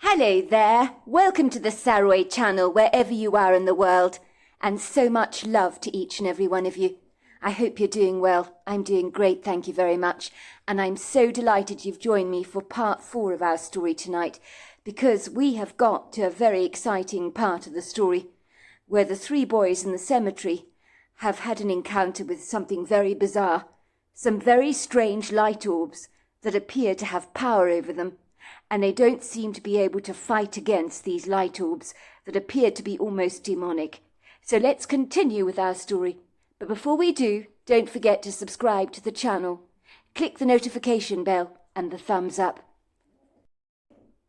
Hello there, welcome to the Saroy channel wherever you are in the world, and so much love to each and every one of you. I hope you're doing well. I'm doing great, thank you very much, and I'm so delighted you've joined me for part 4 of our story tonight, because we have got to a very exciting part of the story, where the 3 boys in the cemetery have had an encounter with something very bizarre, some very strange light orbs that appear to have power over them, and they don't seem to be able to fight against these light orbs that appear to be almost demonic. So let's continue with our story. But before we do, don't forget to subscribe to the channel. Click the notification bell and the thumbs up.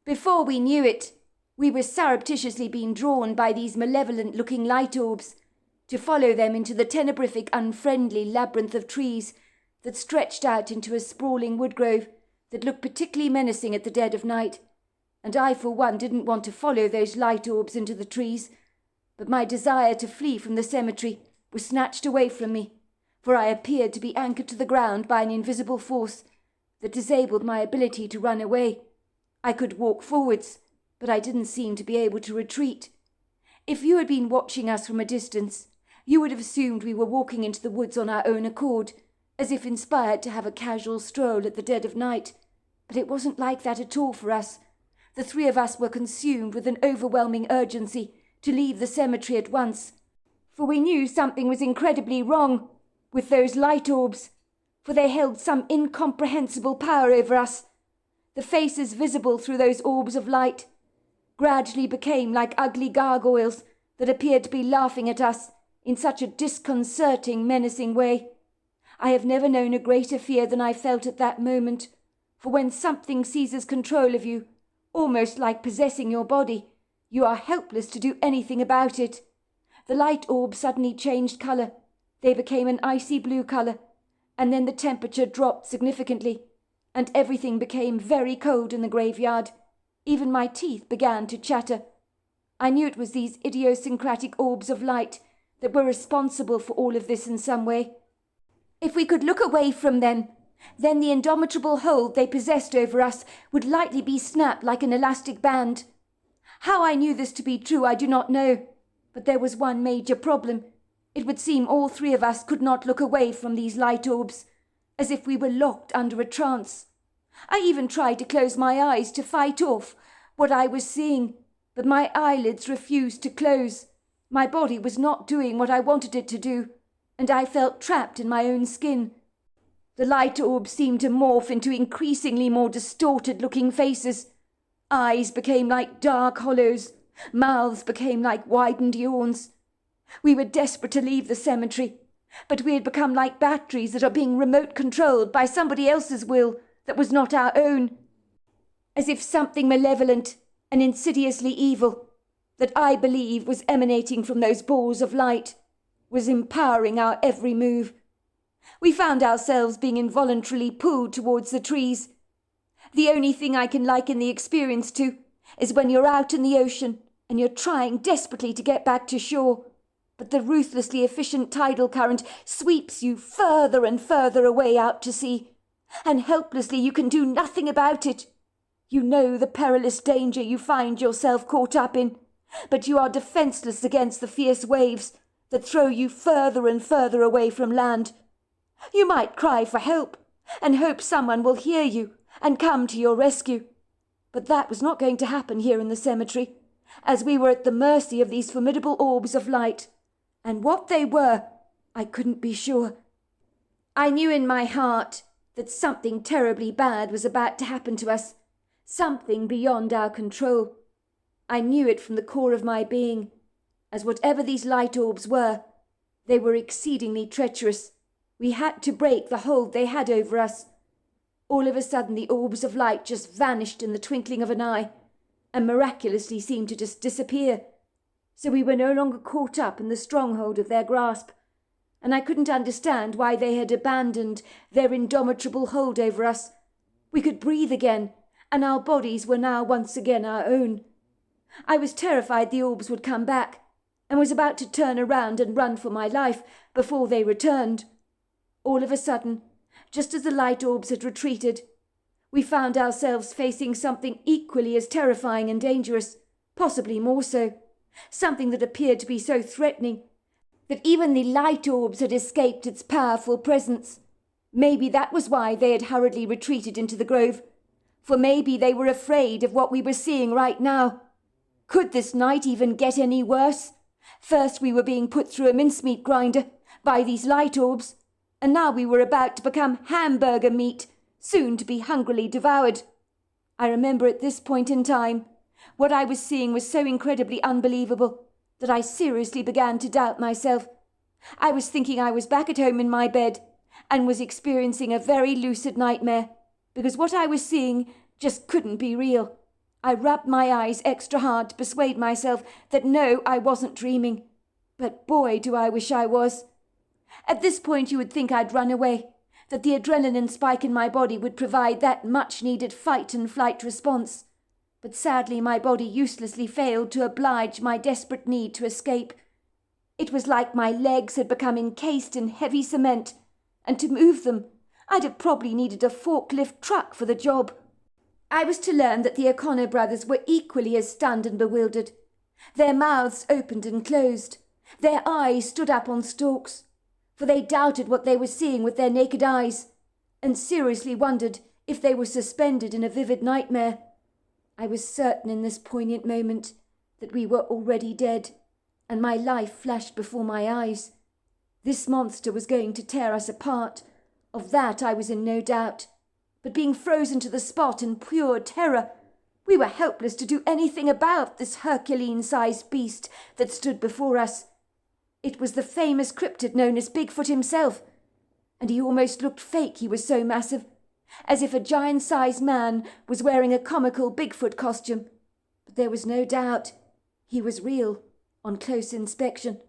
Before we knew it, we were surreptitiously being drawn by these malevolent-looking light orbs, to follow them into the tenebrific, unfriendly labyrinth of trees that stretched out into a sprawling woodgrove that looked particularly menacing at the dead of night, and I for one didn't want to follow those light orbs into the trees, but my desire to flee from the cemetery was snatched away from me, for I appeared to be anchored to the ground by an invisible force that disabled my ability to run away. I could walk forwards, but I didn't seem to be able to retreat. If you had been watching us from a distance, you would have assumed we were walking into the woods on our own accord, as if inspired to have a casual stroll at the dead of night. But it wasn't like that at all for us. The 3 of us were consumed with an overwhelming urgency to leave the cemetery at once, for we knew something was incredibly wrong with those light orbs, for they held some incomprehensible power over us. The faces visible through those orbs of light gradually became like ugly gargoyles that appeared to be laughing at us in such a disconcerting, menacing way. I have never known a greater fear than I felt at that moment, for when something seizes control of you, almost like possessing your body, you are helpless to do anything about it. The light orb suddenly changed colour. They became an icy blue colour, and then the temperature dropped significantly, and everything became very cold in the graveyard. Even my teeth began to chatter. I knew it was these idiosyncratic orbs of light that were responsible for all of this in some way. If we could look away from them, then the indomitable hold they possessed over us would likely be snapped like an elastic band. How I knew this to be true I do not know, but there was one major problem. It would seem all 3 of us could not look away from these light orbs, as if we were locked under a trance. I even tried to close my eyes to fight off what I was seeing, but my eyelids refused to close. My body was not doing what I wanted it to do, and I felt trapped in my own skin. The light orbs seemed to morph into increasingly more distorted-looking faces. Eyes became like dark hollows. Mouths became like widened yawns. We were desperate to leave the cemetery, but we had become like batteries that are being remote-controlled by somebody else's will that was not our own. As if something malevolent and insidiously evil, that I believe was emanating from those balls of light, was empowering our every move. We found ourselves being involuntarily pulled towards the trees. The only thing I can liken the experience to is when you're out in the ocean and you're trying desperately to get back to shore, but the ruthlessly efficient tidal current sweeps you further and further away out to sea, and helplessly you can do nothing about it. You know the perilous danger you find yourself caught up in, but you are defenseless against the fierce waves that throw you further and further away from land. You might cry for help and hope someone will hear you and come to your rescue, but that was not going to happen here in the cemetery, as we were at the mercy of these formidable orbs of light, and what they were, I couldn't be sure. I knew in my heart that something terribly bad was about to happen to us, something beyond our control. I knew it from the core of my being, as whatever these light orbs were, they were exceedingly treacherous. We had to break the hold they had over us. All of a sudden the orbs of light just vanished in the twinkling of an eye, and miraculously seemed to just disappear. So we were no longer caught up in the stronghold of their grasp, and I couldn't understand why they had abandoned their indomitable hold over us. We could breathe again, and our bodies were now once again our own. I was terrified the orbs would come back, and was about to turn around and run for my life before they returned. All of a sudden, just as the light orbs had retreated, we found ourselves facing something equally as terrifying and dangerous, possibly more so, something that appeared to be so threatening that even the light orbs had escaped its powerful presence. Maybe that was why they had hurriedly retreated into the grove, for maybe they were afraid of what we were seeing right now. Could this night even get any worse? First we were being put through a mincemeat grinder by these light orbs, and now we were about to become hamburger meat, soon to be hungrily devoured. I remember at this point in time, what I was seeing was so incredibly unbelievable that I seriously began to doubt myself. I was thinking I was back at home in my bed and was experiencing a very lucid nightmare, because what I was seeing just couldn't be real. I rubbed my eyes extra hard to persuade myself that no, I wasn't dreaming. But boy, do I wish I was. At this point you would think I'd run away, that the adrenaline spike in my body would provide that much-needed fight and flight response. But sadly my body uselessly failed to oblige my desperate need to escape. It was like my legs had become encased in heavy cement, and to move them, I'd have probably needed a forklift truck for the job. I was to learn that the O'Connor brothers were equally as stunned and bewildered. Their mouths opened and closed. Their eyes stood up on stalks, for they doubted what they were seeing with their naked eyes, and seriously wondered if they were suspended in a vivid nightmare. I was certain in this poignant moment that we were already dead, and my life flashed before my eyes. This monster was going to tear us apart. Of that I was in no doubt. But being frozen to the spot in pure terror, we were helpless to do anything about this Herculean-sized beast that stood before us. It was the famous cryptid known as Bigfoot himself, and he almost looked fake, he was so massive, as if a giant-sized man was wearing a comical Bigfoot costume. But there was no doubt he was real on close inspection.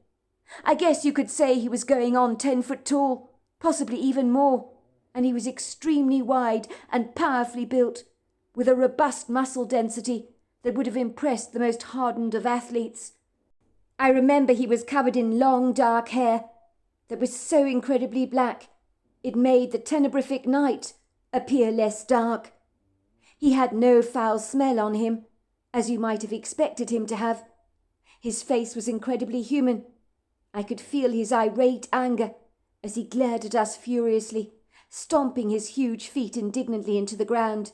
I guess you could say he was going on 10 foot tall, possibly even more, and he was extremely wide and powerfully built, with a robust muscle density that would have impressed the most hardened of athletes. I remember he was covered in long dark hair that was so incredibly black it made the tenebrific night appear less dark. He had no foul smell on him, as you might have expected him to have. His face was incredibly human. I could feel his irate anger as he glared at us furiously, stomping his huge feet indignantly into the ground,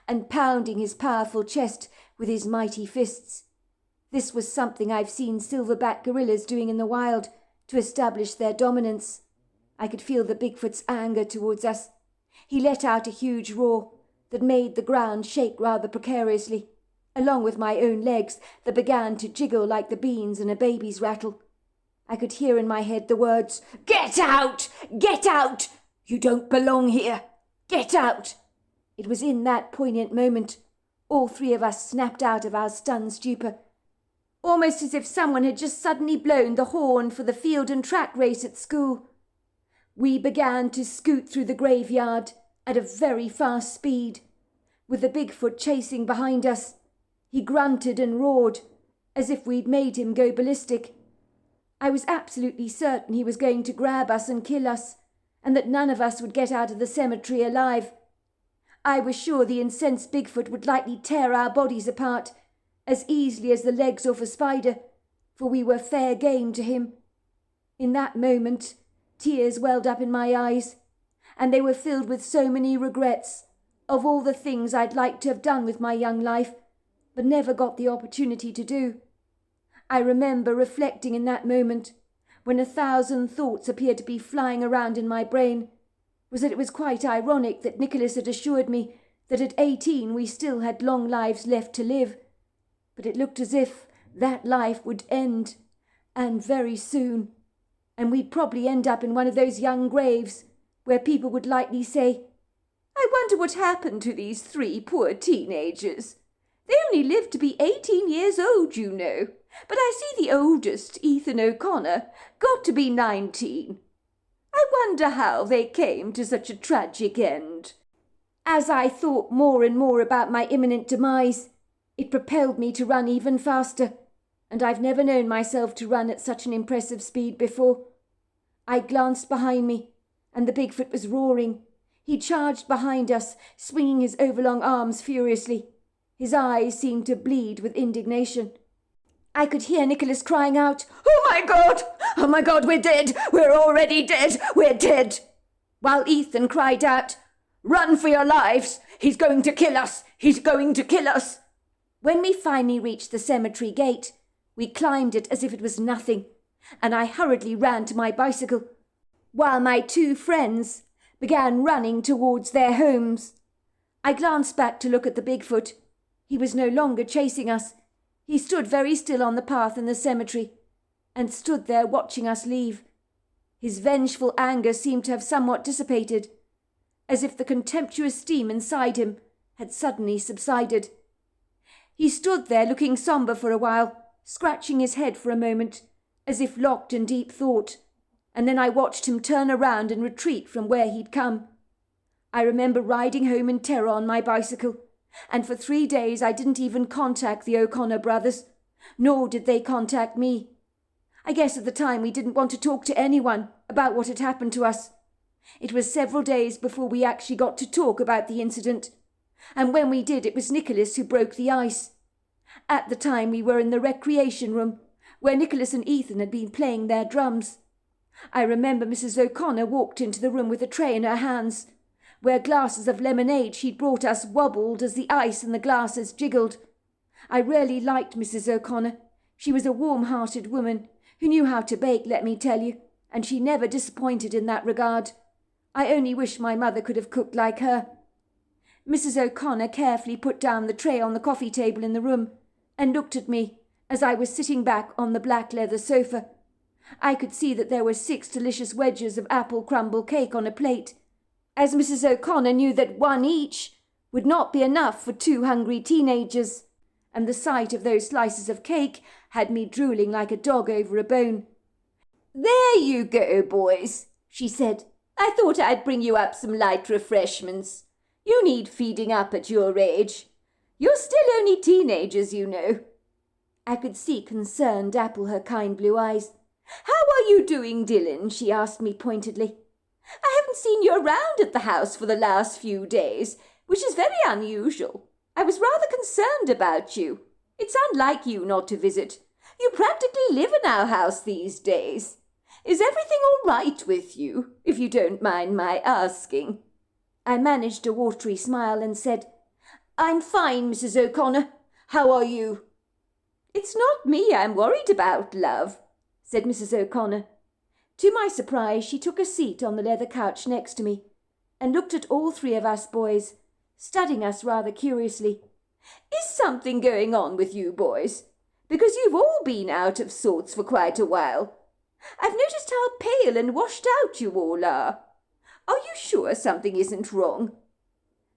and pounding his powerful chest with his mighty fists. This was something I've seen silverback gorillas doing in the wild to establish their dominance. I could feel the Bigfoot's anger towards us. He let out a huge roar that made the ground shake rather precariously, along with my own legs that began to jiggle like the beans in a baby's rattle. I could hear in my head the words, "Get out! Get out! You don't belong here! Get out!" It was in that poignant moment all three of us snapped out of our stunned stupor, almost as if someone had just suddenly blown the horn for the field and track race at school. We began to scoot through the graveyard at a very fast speed, with the Bigfoot chasing behind us. He grunted and roared, as if we'd made him go ballistic. I was absolutely certain he was going to grab us and kill us, and that none of us would get out of the cemetery alive. I was sure the incensed Bigfoot would likely tear our bodies apart as easily as the legs off a spider, for we were fair game to him. In that moment, tears welled up in my eyes, and they were filled with so many regrets of all the things I'd liked to have done with my young life, but never got the opportunity to do. I remember reflecting in that moment, when 1,000 thoughts appeared to be flying around in my brain, was that it was quite ironic that Nicholas had assured me that at 18 we still had long lives left to live, but it looked as if that life would end, and very soon, and we'd probably end up in one of those young graves where people would likely say, "I wonder what happened to these 3 poor teenagers. They only lived to be 18 years old, you know, but I see the oldest, Ethan O'Connor, got to be 19. I wonder how they came to such a tragic end." As I thought more and more about my imminent demise, it propelled me to run even faster, and I've never known myself to run at such an impressive speed before. I glanced behind me, and the Bigfoot was roaring, He charged behind us, swinging his overlong arms furiously. His eyes seemed to bleed with indignation. I could hear Nicholas crying out, "Oh my God! Oh my God, we're dead! We're already dead! We're dead!" While Ethan cried out, "Run for your lives! He's going to kill us! He's going to kill us!" When we finally reached the cemetery gate, we climbed it as if it was nothing, and I hurriedly ran to my bicycle, while my two friends began running towards their homes. I glanced back to look at the Bigfoot. He was no longer chasing us. He stood very still on the path in the cemetery, and stood there watching us leave. His vengeful anger seemed to have somewhat dissipated, as if the contemptuous steam inside him had suddenly subsided. He stood there looking sombre for a while, scratching his head for a moment, as if locked in deep thought, and then I watched him turn around and retreat from where he'd come. I remember riding home in terror on my bicycle, and for 3 days I didn't even contact the O'Connor brothers, nor did they contact me. I guess at the time we didn't want to talk to anyone about what had happened to us. It was several days before we actually got to talk about the incident, and when we did, it was Nicholas who broke the ice. At the time we were in the recreation room, where Nicholas and Ethan had been playing their drums. I remember Mrs. O'Connor walked into the room with a tray in her hands, where glasses of lemonade she'd brought us wobbled as the ice in the glasses jiggled. I really liked Mrs. O'Connor. She was a warm-hearted woman who knew how to bake, let me tell you, and she never disappointed in that regard. I only wish my mother could have cooked like her. Mrs. O'Connor carefully put down the tray on the coffee table in the room and looked at me as I was sitting back on the black leather sofa. I could see that there were 6 delicious wedges of apple crumble cake on a plate, as Mrs. O'Connor knew that 1 each would not be enough for 2 hungry teenagers, and the sight of those slices of cake had me drooling like a dog over a bone. "There you go, boys," she said. "I thought I'd bring you up some light refreshments. You need feeding up at your age. You're still only teenagers, you know." I could see concern dapple her kind blue eyes. "How are you doing, Dylan?" she asked me pointedly. "I haven't seen you around at the house for the last few days, which is very unusual. I was rather concerned about you. It's unlike you not to visit. You practically live in our house these days. Is everything all right with you, if you don't mind my asking?" I managed a watery smile and said, "I'm fine, Mrs. O'Connor. How are you?" "It's not me I'm worried about, love," said Mrs. O'Connor. To my surprise, she took a seat on the leather couch next to me and looked at all 3 of us boys, studying us rather curiously. "Is something going on with you boys? Because you've all been out of sorts for quite a while. I've noticed how pale and washed out you all are. Are you sure something isn't wrong?"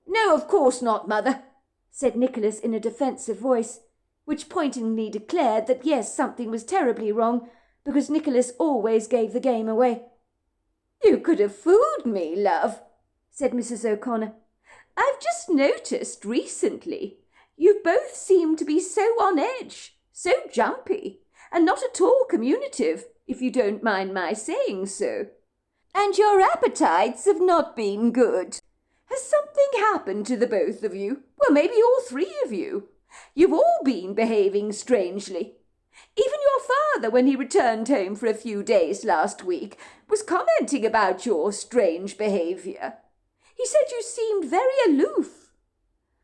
"No, of course not, Mother," said Nicholas in a defensive voice, which pointedly declared that yes, something was terribly wrong, because Nicholas always gave the game away. "You could have fooled me, love," said Mrs. O'Connor. "I've just noticed recently you both seem to be so on edge, so jumpy, and not at all communicative, if you don't mind my saying so. And your appetites have not been good. Has something happened to the both of you? Well, maybe all 3 of you. You've all been behaving strangely. Even your father, when he returned home for a few days last week, was commenting about your strange behaviour. He said you seemed very aloof.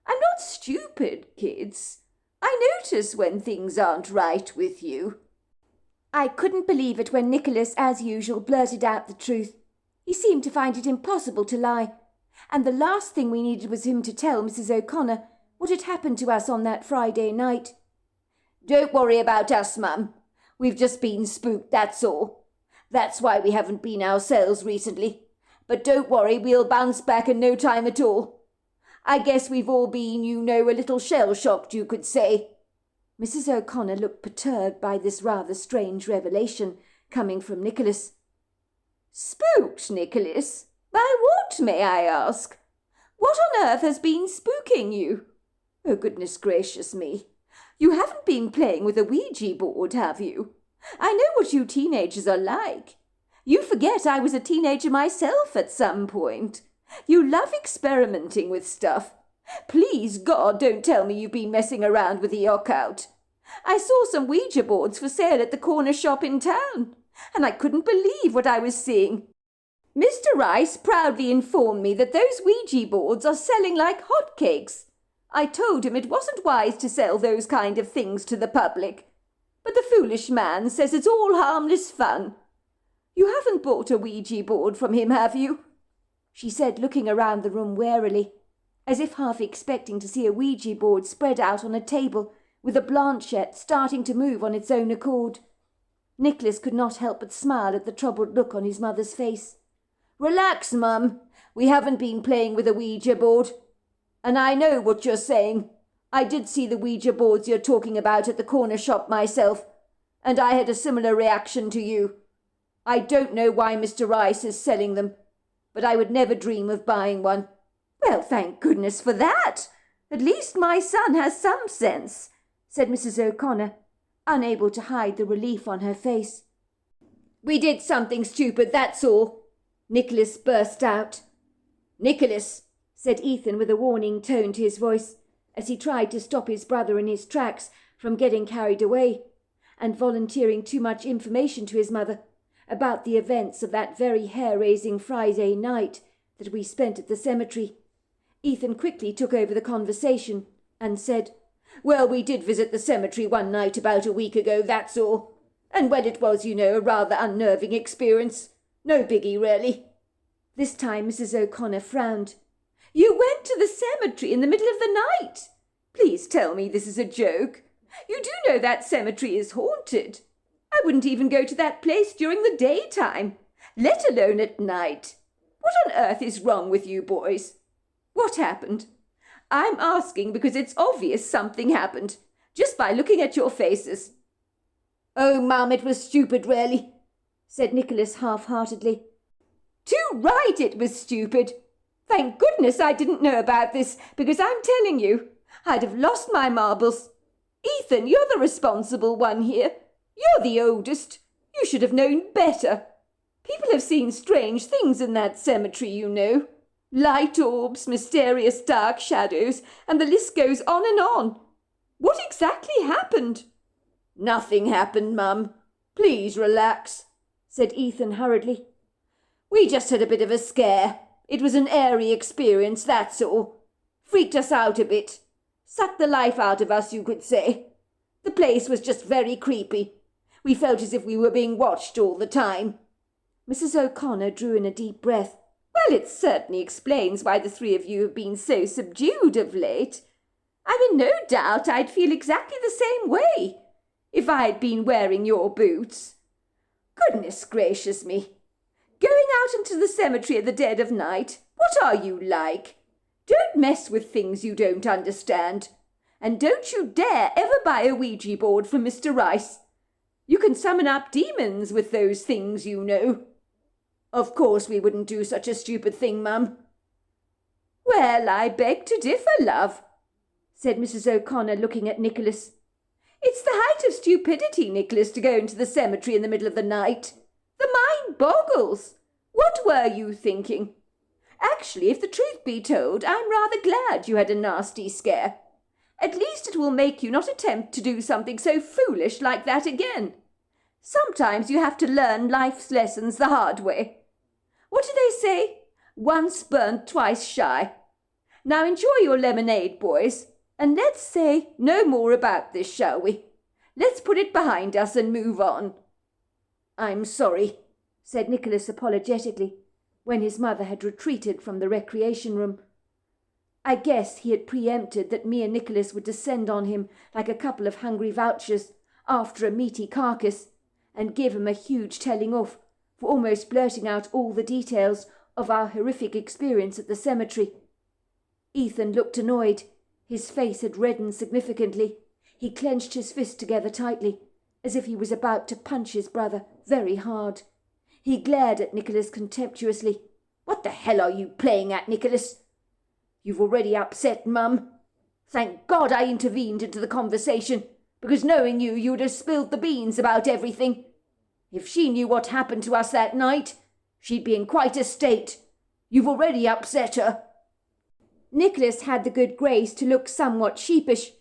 I'm not stupid, kids. I notice when things aren't right with you." I couldn't believe it when Nicholas, as usual, blurted out the truth. He seemed to find it impossible to lie, and the last thing we needed was him to tell Mrs. O'Connor what had happened to us on that Friday night. "Don't worry about us, Mum. We've just been spooked, that's all. That's why we haven't been ourselves recently. But don't worry, we'll bounce back in no time at all. I guess we've all been, you know, a little shell-shocked, you could say." Mrs. O'Connor looked perturbed by this rather strange revelation coming from Nicholas. "Spooked, Nicholas? By what, may I ask? What on earth has been spooking you? Oh, goodness gracious me. You haven't been playing with a Ouija board, have you? I know what you teenagers are like. You forget I was a teenager myself at some point. You love experimenting with stuff. Please, God, don't tell me you've been messing around with the occult. I saw some Ouija boards for sale at the corner shop in town, and I couldn't believe what I was seeing. Mr. Rice proudly informed me that those Ouija boards are selling like hotcakes. I told him it wasn't wise to sell those kind of things to the public, but the foolish man says it's all harmless fun. You haven't bought a Ouija board from him, have you? She said, looking around the room warily, as if half expecting to see a Ouija board spread out on a table with a planchette starting to move on its own accord. Nicholas could not help but smile at the troubled look on his mother's face. Relax, Mum. We haven't been playing with a Ouija board. And I know what you're saying. I did see the Ouija boards you're talking about at the corner shop myself, and I had a similar reaction to you. I don't know why Mr. Rice is selling them, but I would never dream of buying one. Well, thank goodness for that. At least my son has some sense, said Mrs. O'Connor, unable to hide the relief on her face. We did something stupid, that's all. Nicholas burst out. Nicholas, said Ethan with a warning tone to his voice, as he tried to stop his brother in his tracks from getting carried away, and volunteering too much information to his mother about the events of that very hair-raising Friday night that we spent at the cemetery. Ethan quickly took over the conversation and said, Well, we did visit the cemetery one night about a week ago, that's all. And well, it was, you know, a rather unnerving experience. No biggie, really. This time Mrs. O'Connor frowned. You went to the cemetery in the middle of the night? Please tell me this is a joke. You do know that cemetery is haunted. I wouldn't even go to that place during the daytime, let alone at night. What on earth is wrong with you boys? What happened? I'm asking because it's obvious something happened, just by looking at your faces. Oh, Mum, it was stupid, really, said Nicholas half-heartedly. Too right it was stupid. Thank goodness I didn't know about this, because I'm telling you, I'd have lost my marbles. Ethan, you're the responsible one here. You're the oldest. You should have known better. People have seen strange things in that cemetery, you know. Light orbs, mysterious dark shadows, and the list goes on and on. What exactly happened? Nothing happened, Mum. Please relax, said Ethan hurriedly. We just had a bit of a scare. It was an airy experience, that's all. Freaked us out a bit. Sucked the life out of us, you could say. The place was just very creepy. We felt as if we were being watched all the time. Mrs. O'Connor drew in a deep breath. Well, it certainly explains why the three of you have been so subdued of late. I'm in no doubt I'd feel exactly the same way if I'd been wearing your boots. Goodness gracious me. Going out into the cemetery at the dead of night? What are you like? Don't mess with things you don't understand. And don't you dare ever buy a Ouija board from Mr. Rice. You can summon up demons with those things, you know. Of course we wouldn't do such a stupid thing, Mum. Well, I beg to differ, love, said Mrs. O'Connor, looking at Nicholas. It's the height of stupidity, Nicholas, to go into the cemetery in the middle of the night. The mind boggles. What were you thinking? Actually, if the truth be told, I'm rather glad you had a nasty scare. At least it will make you not attempt to do something so foolish like that again. Sometimes you have to learn life's lessons the hard way. What do they say? Once burnt, twice shy. Now enjoy your lemonade, boys, and let's say no more about this, shall we? Let's put it behind us and move on. I'm sorry, said Nicholas apologetically, when his mother had retreated from the recreation room. I guess he had preempted that me and Nicholas would descend on him like a couple of hungry vultures after a meaty carcass, and give him a huge telling off for almost blurting out all the details of our horrific experience at the cemetery. Ethan looked annoyed. His face had reddened significantly. He clenched his fists together tightly, as if he was about to punch his brother very hard. He glared at Nicholas contemptuously. What the hell are you playing at, Nicholas? You've already upset Mum. Thank God I intervened into the conversation, because knowing you, you would have spilled the beans about everything. If she knew what happened to us that night, she'd be in quite a state. You've already upset her." Nicholas had the good grace to look somewhat sheepish.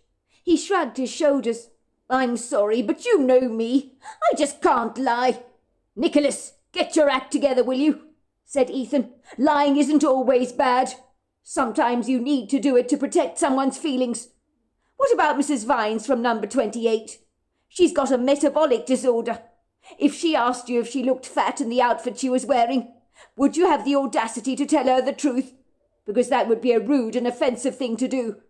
He shrugged his shoulders. "I'm sorry, but you know me. I just can't lie." "Nicholas, get your act together, will you?" said Ethan. "Lying isn't always bad. Sometimes you need to do it to protect someone's feelings. What about Mrs. Vines from number 28? She's got a metabolic disorder. If she asked you if she looked fat in the outfit she was wearing, would you have the audacity to tell her the truth? Because that would be a rude and offensive thing to do.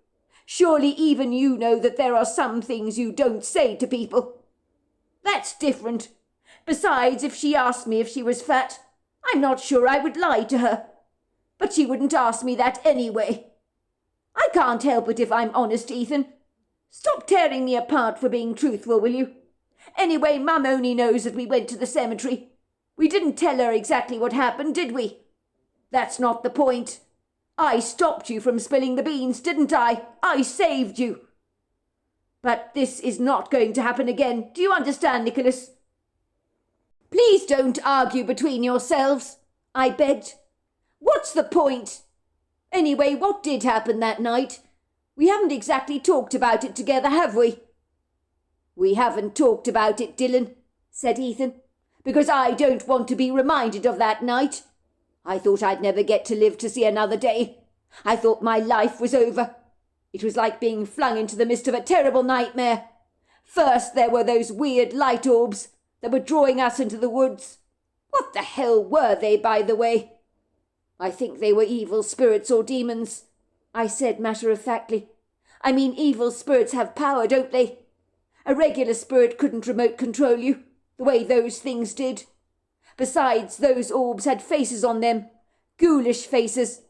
Surely even you know that there are some things you don't say to people." "That's different. Besides, if she asked me if she was fat, I'm not sure I would lie to her. But she wouldn't ask me that anyway. I can't help it if I'm honest, Ethan. Stop tearing me apart for being truthful, will you? Anyway, Mum only knows that we went to the cemetery. We didn't tell her exactly what happened, did we?" "That's not the point. I stopped you from spilling the beans, didn't I? I saved you." "But this is not going to happen again. Do you understand, Nicholas?" "Please don't argue between yourselves," I begged. "What's the point? Anyway, what did happen that night? We haven't exactly talked about it together, have we?" "We haven't talked about it, Dylan," said Ethan, "because I don't want to be reminded of that night. I thought I'd never get to live to see another day. I thought my life was over. It was like being flung into the midst of a terrible nightmare. First there were those weird light orbs that were drawing us into the woods. What the hell were they, by the way?" "I think they were evil spirits or demons," I said matter-of-factly. "I mean, evil spirits have power, don't they? A regular spirit couldn't remote control you, the way those things did. Besides, those orbs had faces on them, ghoulish faces.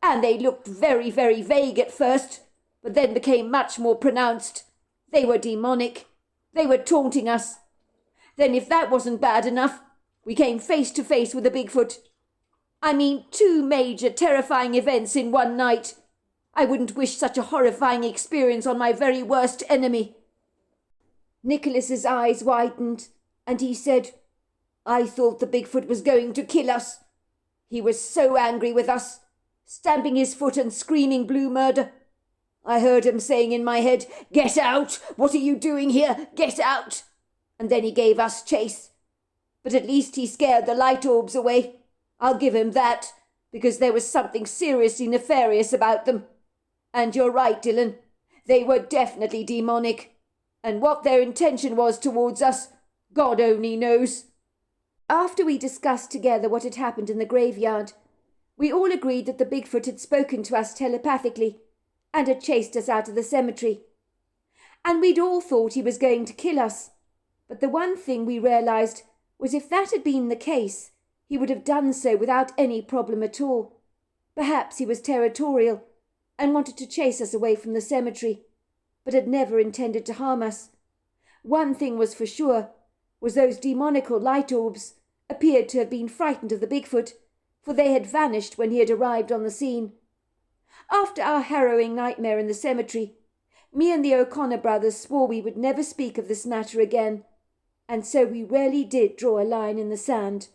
And they looked very, very vague at first, but then became much more pronounced. They were demonic. They were taunting us. Then if that wasn't bad enough, we came face to face with a Bigfoot. I mean, 2 major terrifying events in one night. I wouldn't wish such a horrifying experience on my very worst enemy." Nicholas's eyes widened, and he said, "I thought the Bigfoot was going to kill us. He was so angry with us, stamping his foot and screaming blue murder. I heard him saying in my head, 'Get out! What are you doing here? Get out!' And then he gave us chase. But at least he scared the light orbs away. I'll give him that, because there was something seriously nefarious about them. And you're right, Dylan. They were definitely demonic. And what their intention was towards us, God only knows." After we discussed together what had happened in the graveyard, we all agreed that the Bigfoot had spoken to us telepathically and had chased us out of the cemetery. And we'd all thought he was going to kill us. But the one thing we realized was if that had been the case, he would have done so without any problem at all. Perhaps he was territorial and wanted to chase us away from the cemetery, but had never intended to harm us. One thing was for sure, was those demonical light orbs appeared to have been frightened of the Bigfoot, for they had vanished when he had arrived on the scene. After our harrowing nightmare in the cemetery, me and the O'Connor brothers swore we would never speak of this matter again, and so we rarely did draw a line in the sand.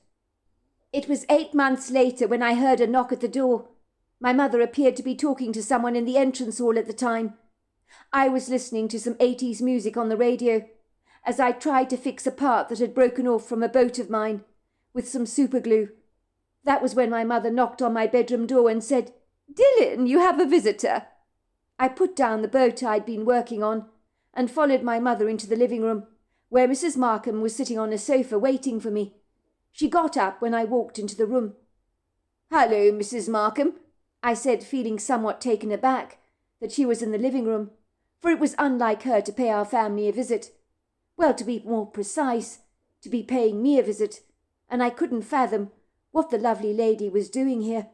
It was 8 months later when I heard a knock at the door. My mother appeared to be talking to someone in the entrance hall at the time. I was listening to some 80s music on the radio, as I tried to fix a part that had broken off from a boat of mine, with some superglue. That was when my mother knocked on my bedroom door and said, "Dylan, you have a visitor." I put down the boat I'd been working on and followed my mother into the living room, where Mrs. Markham was sitting on a sofa waiting for me. She got up when I walked into the room. "Hello, Mrs. Markham," I said, feeling somewhat taken aback that she was in the living room, for it was unlike her to pay our family a visit. Well, to be more precise, to be paying me a visit, and I couldn't fathom what the lovely lady was doing here.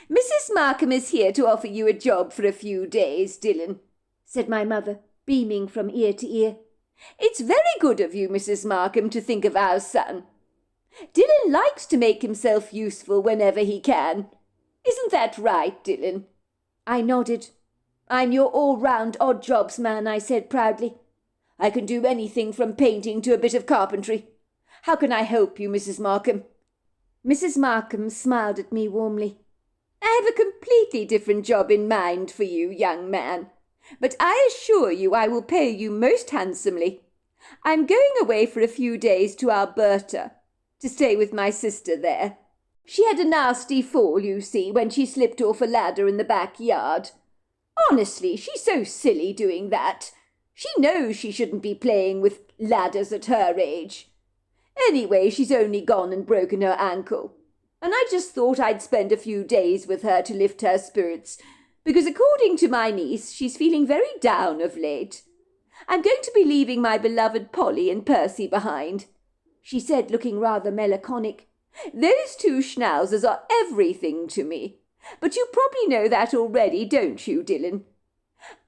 "Mrs. Markham is here to offer you a job for a few days, Dylan," said my mother, beaming from ear to ear. "It's very good of you, Mrs. Markham, to think of our son. Dylan likes to make himself useful whenever he can. Isn't that right, Dylan?" I nodded. "I'm your all-round odd jobs man," I said proudly. "I can do anything from painting to a bit of carpentry. How can I help you, Mrs. Markham?" Mrs. Markham smiled at me warmly. I have a completely different job in mind for you, young man, but I assure you I will pay you most handsomely. I'm going away for a few days to Alberta, to stay with my sister there. She had a nasty fall, you see, when she slipped off a ladder in the backyard. Honestly, she's so silly doing that. She knows she shouldn't be playing with ladders at her age. Anyway, she's only gone and broken her ankle, and I just thought I'd spend a few days with her to lift her spirits, because according to my niece, she's feeling very down of late. I'm going to be leaving my beloved Polly and Percy behind, she said, looking rather melancholic. Those two schnauzers are everything to me, but you probably know that already, don't you, Dylan?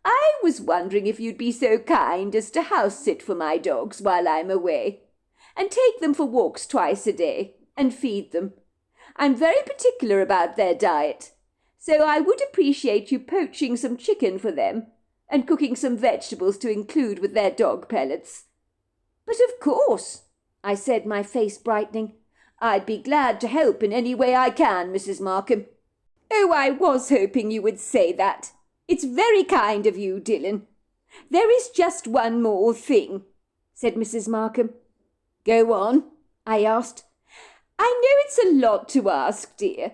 I was wondering if you'd be so kind as to house-sit for my dogs while I'm away, and take them for walks twice a day, and feed them. I'm very particular about their diet, so I would appreciate you poaching some chicken for them, and cooking some vegetables to include with their dog pellets. But of course, I said, my face brightening. I'd be glad to help in any way I can, Mrs. Markham. Oh, I was hoping you would say that. It's very kind of you, Dylan. There is just one more thing, said Mrs. Markham. Go on, I asked. I know it's a lot to ask, dear,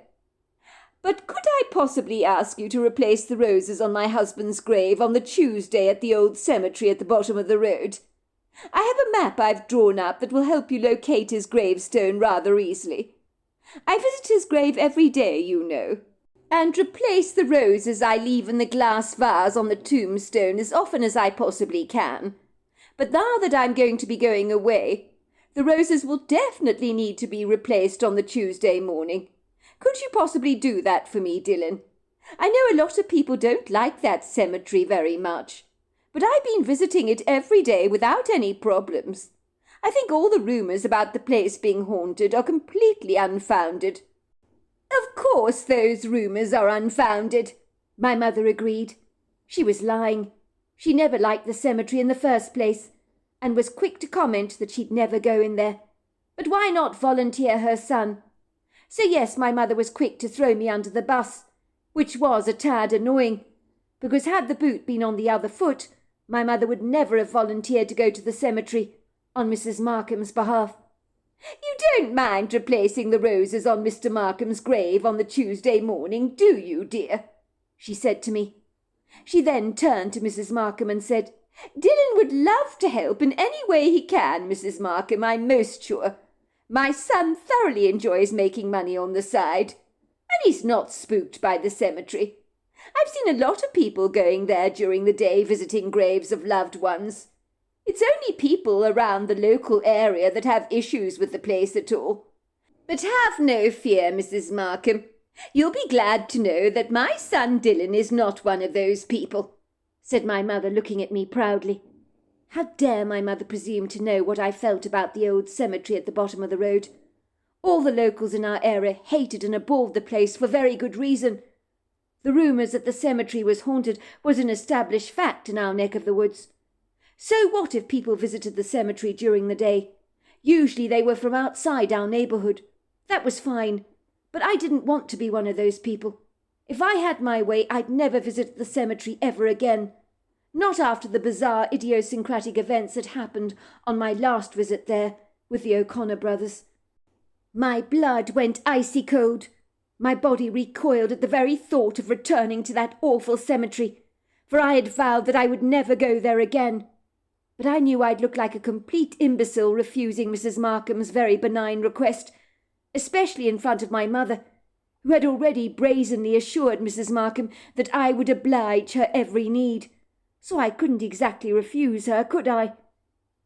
but could I possibly ask you to replace the roses on my husband's grave on the Tuesday at the old cemetery at the bottom of the road? I have a map I've drawn up that will help you locate his gravestone rather easily. I visit his grave every day, you know, and replace the roses I leave in the glass vase on the tombstone as often as I possibly can. But now that I'm going to be going away, the roses will definitely need to be replaced on the Tuesday morning. Could you possibly do that for me, Dylan? I know a lot of people don't like that cemetery very much, but I've been visiting it every day without any problems. I think all the rumours about the place being haunted are completely unfounded. Of course those rumours are unfounded, my mother agreed. She was lying. She never liked the cemetery in the first place, and was quick to comment that she'd never go in there. But why not volunteer her son? So yes, my mother was quick to throw me under the bus, which was a tad annoying, because had the boot been on the other foot, my mother would never have volunteered to go to the cemetery on Mrs. Markham's behalf. You don't mind replacing the roses on Mr. Markham's grave on the Tuesday morning, do you, dear? She said to me. She then turned to Mrs. Markham and said, Dylan would love to help in any way he can, Mrs. Markham, I'm most sure. My son thoroughly enjoys making money on the side, and he's not spooked by the cemetery. I've seen a lot of people going there during the day visiting graves of loved ones. It's only people around the local area that have issues with the place at all. But have no fear, Mrs. Markham. You'll be glad to know that my son Dylan is not one of those people, said my mother, looking at me proudly. How dare my mother presume to know what I felt about the old cemetery at the bottom of the road? All the locals in our area hated and abhorred the place for very good reason. The rumours that the cemetery was haunted was an established fact in our neck of the woods. So what if people visited the cemetery during the day? Usually they were from outside our neighbourhood. That was fine, but I didn't want to be one of those people. If I had my way, I'd never visit the cemetery ever again. Not after the bizarre, idiosyncratic events that happened on my last visit there with the O'Connor brothers. My blood went icy cold. My body recoiled at the very thought of returning to that awful cemetery, for I had vowed that I would never go there again. But I knew I'd look like a complete imbecile refusing Mrs. Markham's very benign request, especially in front of my mother, who had already brazenly assured Mrs. Markham that I would oblige her every need. So I couldn't exactly refuse her, could I?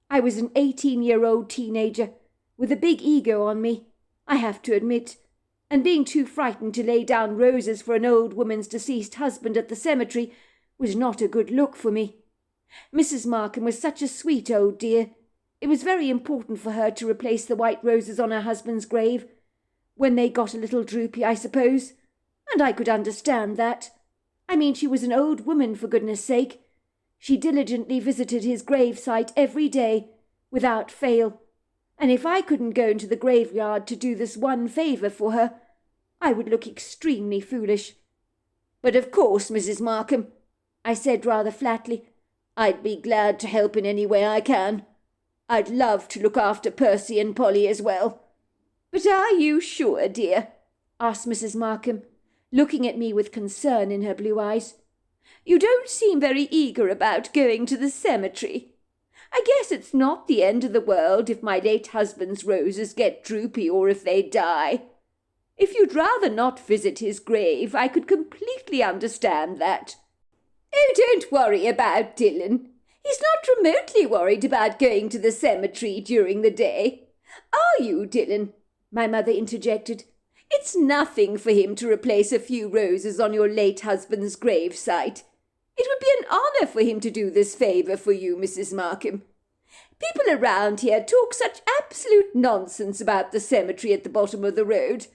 I was an 18-year-old teenager, with a big ego on me, I have to admit, and being too frightened to lay down roses for an old woman's deceased husband at the cemetery was not a good look for me. Mrs. Markham was such a sweet old dear. It was very important for her to replace the white roses on her husband's grave, when they got a little droopy, I suppose, and I could understand that. I mean, she was an old woman, for goodness sake. She diligently visited his gravesite every day, without fail, and if I couldn't go into the graveyard to do this one favour for her, I would look extremely foolish. But of course, Mrs. Markham, I said rather flatly, I'd be glad to help in any way I can. I'd love to look after Percy and Polly as well. But are you sure, dear? Asked Mrs. Markham, looking at me with concern in her blue eyes. You don't seem very eager about going to the cemetery. I guess it's not the end of the world if my late husband's roses get droopy or if they die. If you'd rather not visit his grave, I could completely understand that. Oh, don't worry about Dylan. He's not remotely worried about going to the cemetery during the day. Are you, Dylan? My mother interjected. It's nothing for him to replace a few roses on your late husband's gravesite. It would be an honour for him to do this favour for you, Mrs. Markham. People around here talk such absolute nonsense about the cemetery at the bottom of the road.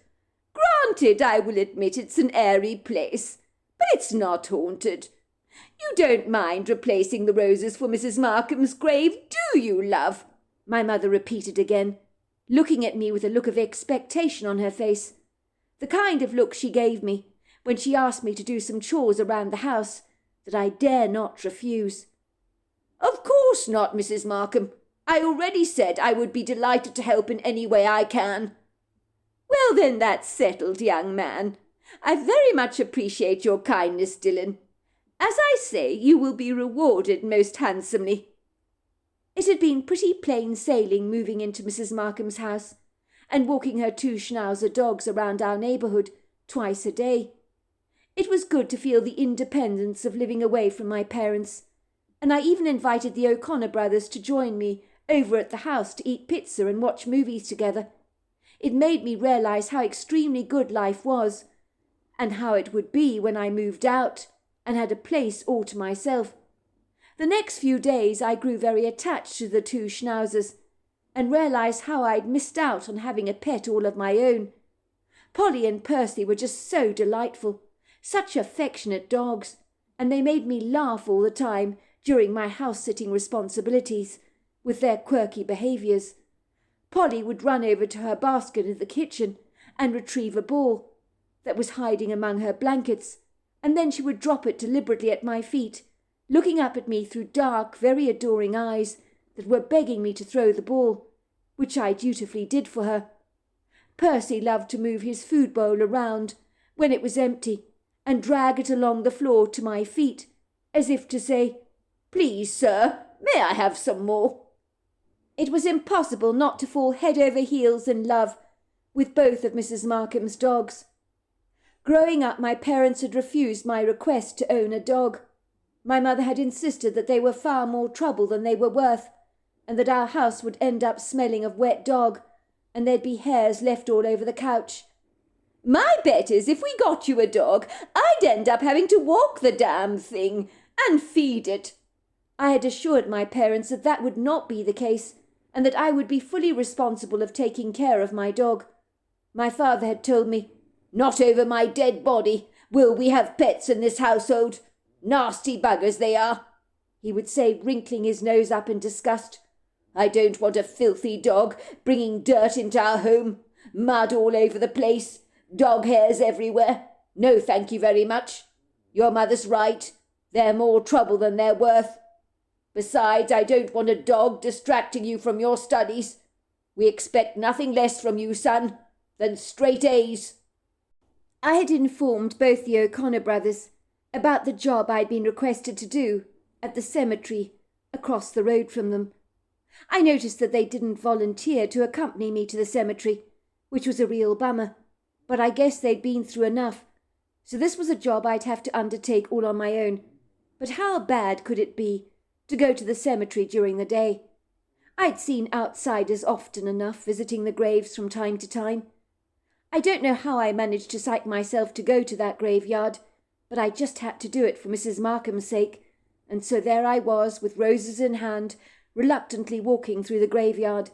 Granted, I will admit it's an airy place, but it's not haunted. You don't mind replacing the roses for Mrs. Markham's grave, do you, love? My mother repeated again, looking at me with a look of expectation on her face. The kind of look she gave me when she asked me to do some chores around the house that I dare not refuse. Of course not, Mrs. Markham. I already said I would be delighted to help in any way I can. Well, then that's settled, young man. I very much appreciate your kindness, Dylan. As I say, you will be rewarded most handsomely. It had been pretty plain sailing moving into Mrs. Markham's house and walking her 2 Schnauzer dogs around our neighbourhood twice a day. It was good to feel the independence of living away from my parents, and I even invited the O'Connor brothers to join me over at the house to eat pizza and watch movies together. It made me realise how extremely good life was, and how it would be when I moved out and had a place all to myself. The next few days I grew very attached to the 2 Schnauzers, and realised how I'd missed out on having a pet all of my own. Polly and Percy were just so delightful, such affectionate dogs, and they made me laugh all the time during my house-sitting responsibilities with their quirky behaviours. Polly would run over to her basket in the kitchen and retrieve a ball that was hiding among her blankets, and then she would drop it deliberately at my feet, looking up at me through dark, very adoring eyes that were begging me to throw the ball, which I dutifully did for her. Percy loved to move his food bowl around when it was empty and drag it along the floor to my feet, as if to say, "Please, sir, may I have some more?" It was impossible not to fall head over heels in love with both of Mrs. Markham's dogs. Growing up, my parents had refused my request to own a dog. My mother had insisted that they were far more trouble than they were worth, and that our house would end up smelling of wet dog, and there'd be hairs left all over the couch. My bet is if we got you a dog, I'd end up having to walk the damn thing and feed it. I had assured my parents that that would not be the case, and that I would be fully responsible of taking care of my dog. My father had told me, "Not over my dead body will we have pets in this household. Nasty buggers they are," he would say, wrinkling his nose up in disgust. "I don't want a filthy dog bringing dirt into our home, mud all over the place, dog hairs everywhere. No, thank you very much. Your mother's right. They're more trouble than they're worth. Besides, I don't want a dog distracting you from your studies. We expect nothing less from you, son, than straight A's." I had informed both the O'Connor brothers about the job I'd been requested to do at the cemetery across the road from them. I noticed that they didn't volunteer to accompany me to the cemetery, which was a real bummer, but I guess they'd been through enough, so this was a job I'd have to undertake all on my own. But how bad could it be to go to the cemetery during the day? I'd seen outsiders often enough visiting the graves from time to time. I don't know how I managed to psych myself to go to that graveyard, but I just had to do it for Mrs. Markham's sake, and so there I was, with roses in hand, reluctantly walking through the graveyard.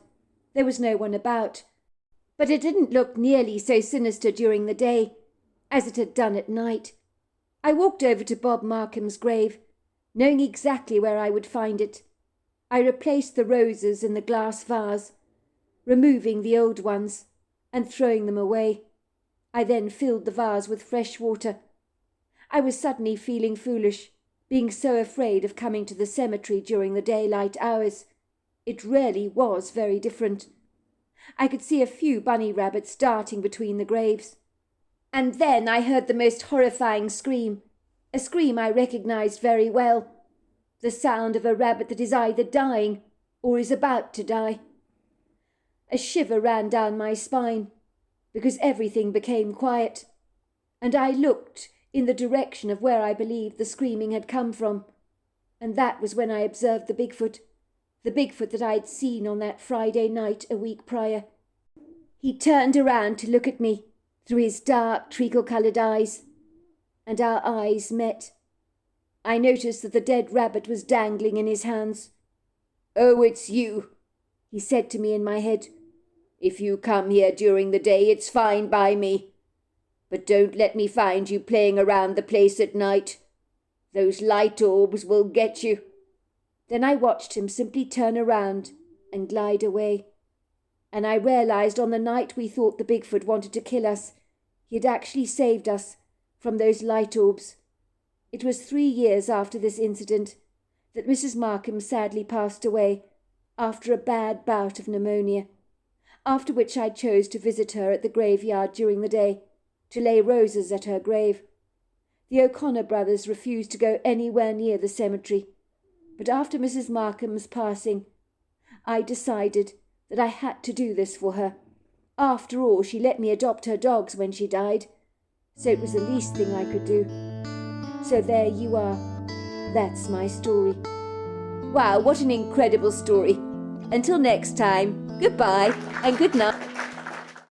There was no one about, but it didn't look nearly so sinister during the day as it had done at night. I walked over to Bob Markham's grave, knowing exactly where I would find it. I replaced the roses in the glass vase. removing the old ones and throwing them away. I then filled the vase with fresh water. I was suddenly feeling foolish, being so afraid of coming to the cemetery during the daylight hours. It really was very different. I could see a few bunny rabbits darting between the graves. And then I heard the most horrifying scream, a scream I recognized very well, the sound of a rabbit that is either dying or is about to die. A shiver ran down my spine, because everything became quiet, and I looked in the direction of where I believed the screaming had come from, and that was when I observed the Bigfoot that I'd seen on that Friday night a week prior. He turned around to look at me through his dark, treacle-coloured eyes, and our eyes met. I noticed that the dead rabbit was dangling in his hands. "Oh, it's you," he said to me in my head. "If you come here during the day, it's fine by me. But don't let me find you playing around the place at night. Those light orbs will get you." Then I watched him simply turn around and glide away. And I realized on the night we thought the Bigfoot wanted to kill us, he had actually saved us from those light orbs. It was 3 years after this incident that Mrs. Markham sadly passed away after a bad bout of pneumonia, after which I chose to visit her at the graveyard during the day, to lay roses at her grave. The O'Connor brothers refused to go anywhere near the cemetery, but after Mrs. Markham's passing, I decided that I had to do this for her. After all, she let me adopt her dogs when she died, so it was the least thing I could do. So there you are. That's my story. Wow, what an incredible story. Until next time, goodbye and good night.